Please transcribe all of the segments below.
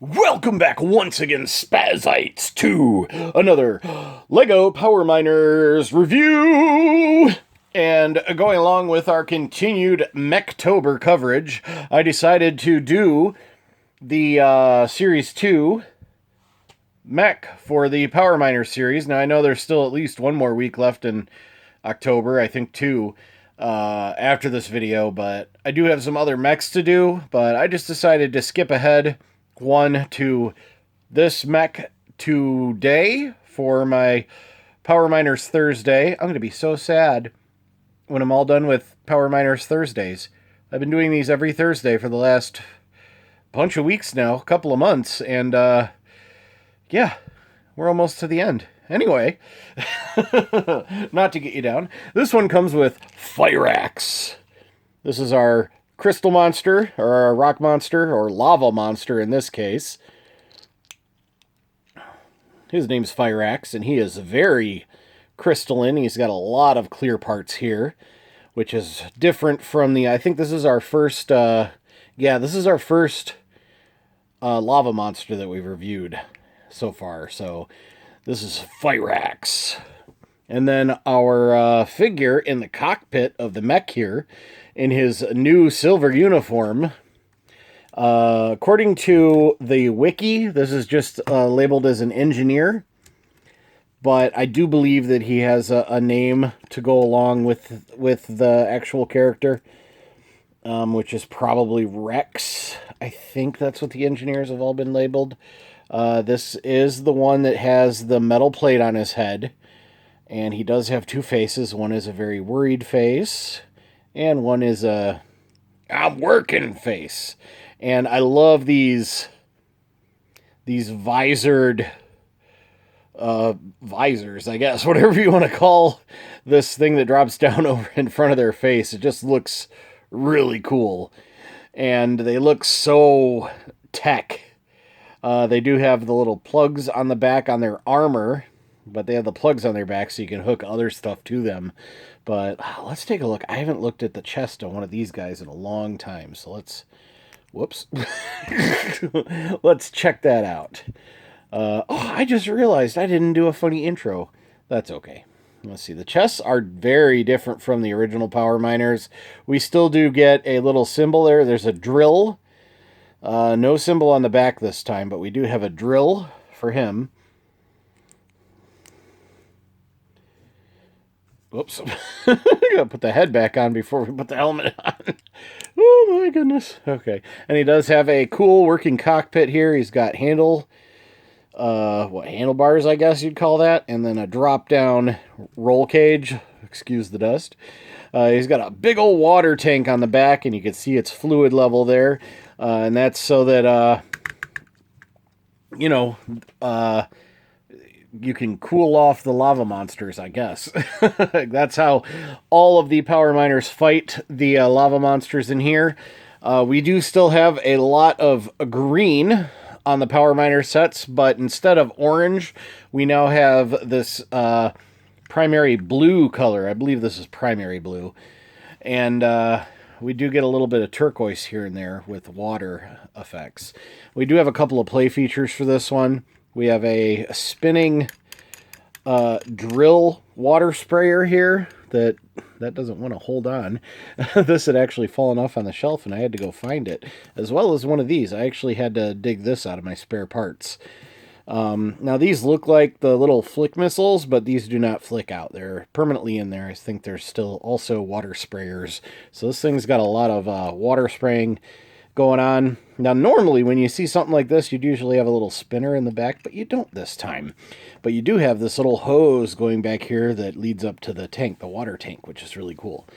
Welcome back once again, Spazites, to another LEGO Power Miners review! And going along with our continued Mechtober coverage, I decided to do the Series 2 Mech for the Power Miners series. Now, I know there's still at least one more week left in October, I think two, after this video, but I do have some other mechs to do, but I just decided to skip ahead one to this mech today for my Power Miners Thursday. I'm going to be so sad when I'm all done with Power Miners Thursdays. I've been doing these every Thursday for the last bunch of weeks now, a couple of months, and yeah, we're almost to the end. Anyway, not to get you down, this one comes with Fire Axe. This is our crystal monster, or our rock monster, or lava monster in this case. His name's Fire Axe, and he is very crystalline. He's got a lot of clear parts here, which is different from the, I think this is our first, this is our first lava monster that we've reviewed so far. So this is Fire Axe. And then our figure in the cockpit of the mech here, in his new silver uniform. According to the wiki, this is just labeled as an engineer, but I do believe that he has a name to go along with the actual character, which is probably Rex. I think that's what the engineers have all been labeled. This is the one that has the metal plate on his head, and he does have two faces. One is a very worried face, and one is a I'm working face. And I love these visored visors, I guess, whatever you want to call this thing that drops down over in front of their face. It just looks really cool. And they look so tech. They do have the little plugs on the back on their armor, but they have the plugs on their back so you can hook other stuff to them. But let's take a look. I haven't looked at the chest on one of these guys in a long time, so let's... Whoops. Let's check that out. I just realized I didn't do a funny intro. That's okay. Let's see. The chests are very different from the original Power Miners. We still do get a little symbol there. There's a drill. No symbol on the back this time, but we do have a drill for him. Whoops. I gotta put the head back on before we put the helmet on. Oh my goodness. Okay. And he does have a cool working cockpit here. He's got handlebars, I guess you'd call that. And then a drop down roll cage. Excuse the dust. He's got a big old water tank on the back, and you can see its fluid level there. And that's so that, you can cool off the lava monsters, I guess. That's how all of the Power Miners fight the lava monsters in here. We do still have a lot of green on the Power Miner sets, but instead of orange, we now have this primary blue color. I believe this is primary blue. And we do get a little bit of turquoise here and there with water effects. We do have a couple of play features for this one. We have a spinning drill water sprayer here that doesn't want to hold on. This had actually fallen off on the shelf, and I had to go find it, as well as one of these. I actually had to dig this out of my spare parts. Now, these look like the little flick missiles, but these do not flick out. They're permanently in there. I think there's still also water sprayers. So this thing's got a lot of water spraying going on. Now, normally when you see something like this, you'd usually have a little spinner in the back, but you don't this time. But you do have this little hose going back here that leads up to the tank, the water tank, which is really cool.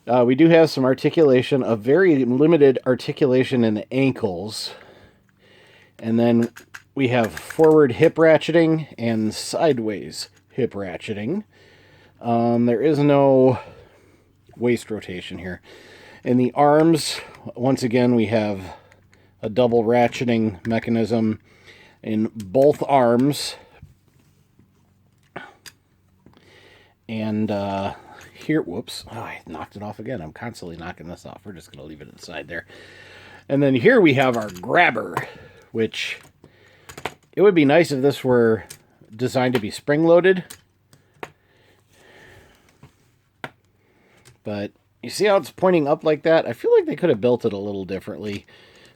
We do have some articulation, a very limited articulation in the ankles. And then we have forward hip ratcheting and sideways hip ratcheting. There is no waist rotation here. In the arms, once again, we have a double ratcheting mechanism in both arms. And here, whoops, I knocked it off again. I'm constantly knocking this off. We're just going to leave it inside there. And then here we have our grabber, which it would be nice if this were designed to be spring-loaded. But you see how it's pointing up like that? I feel like they could have built it a little differently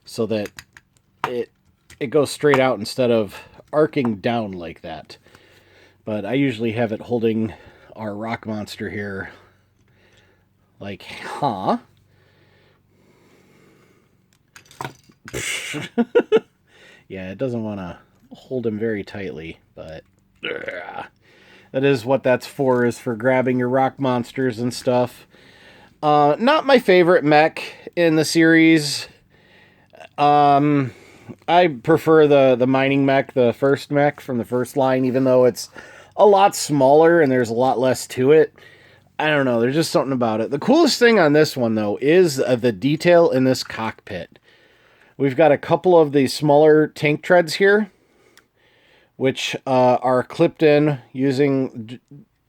so that it goes straight out instead of arcing down like that. But I usually have it holding our rock monster here. Like, huh? Yeah, it doesn't want to hold him very tightly, but that is what that's for, is for grabbing your rock monsters and stuff. Not my favorite mech in the series. I prefer the mining mech, the first mech from the first line, even though it's a lot smaller and there's a lot less to it. I don't know, there's just something about it. The coolest thing on this one, though, is the detail in this cockpit. We've got a couple of these smaller tank treads here, which are clipped in using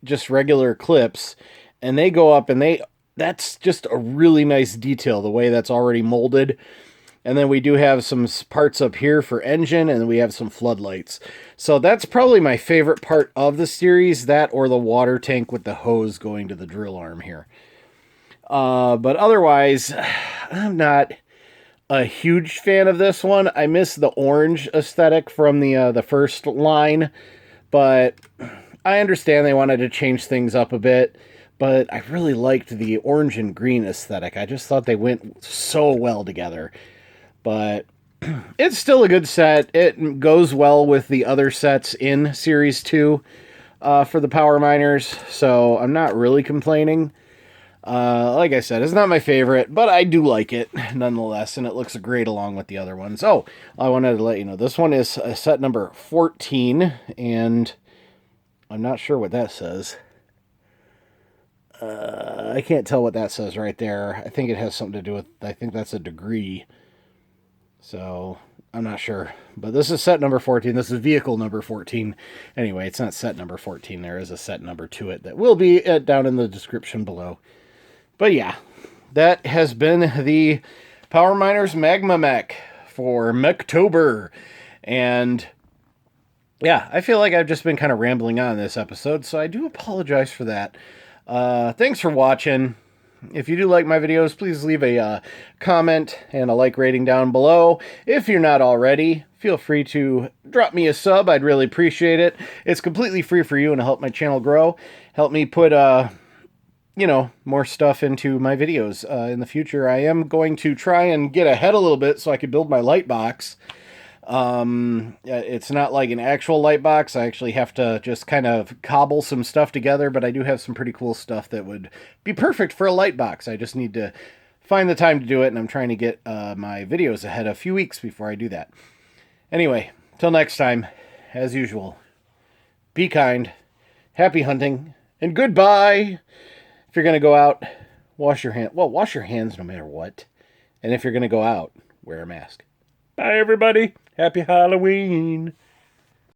just regular clips, and they go up, and that's just a really nice detail, the way that's already molded. And then we do have some parts up here for engine, and we have some floodlights. So that's probably my favorite part of the series, that or the water tank with the hose going to the drill arm here. But otherwise, I'm not a huge fan of this one. I miss the orange aesthetic from the first line, but I understand they wanted to change things up a bit. But I really liked the orange and green aesthetic. I just thought they went so well together. But it's still a good set. It goes well with the other sets in Series 2 for the Power Miners, so I'm not really complaining. Like I said, it's not my favorite, but I do like it nonetheless, and it looks great along with the other ones. Oh, I wanted to let you know, this one is set number 14, and I'm not sure what that says. I can't tell what that says right there. I think it has something to do with, I think that's a degree. So, I'm not sure. But this is set number 14. This is vehicle number 14. Anyway, it's not set number 14. There is a set number to it that will be down in the description below. But yeah, that has been the Power Miners Magma Mech for Mechtober. And yeah, I feel like I've just been kind of rambling on this episode, so I do apologize for that. Thanks for watching. If you do like my videos, please leave a comment and a like rating down below. If you're not already, feel free to drop me a sub. I'd really appreciate it. It's completely free for you and it'll help my channel grow. Help me put, more stuff into my videos in the future. I am going to try and get ahead a little bit so I can build my light box. It's not like an actual light box. I actually have to just kind of cobble some stuff together, but I do have some pretty cool stuff that would be perfect for a light box. I just need to find the time to do it, and I'm trying to get my videos ahead a few weeks before I do that. Anyway, till next time, as usual, be kind, happy hunting, and goodbye. If you're going to go out, wash your hands. Well, wash your hands no matter what. And if you're going to go out, wear a mask. Bye, everybody. Happy Halloween.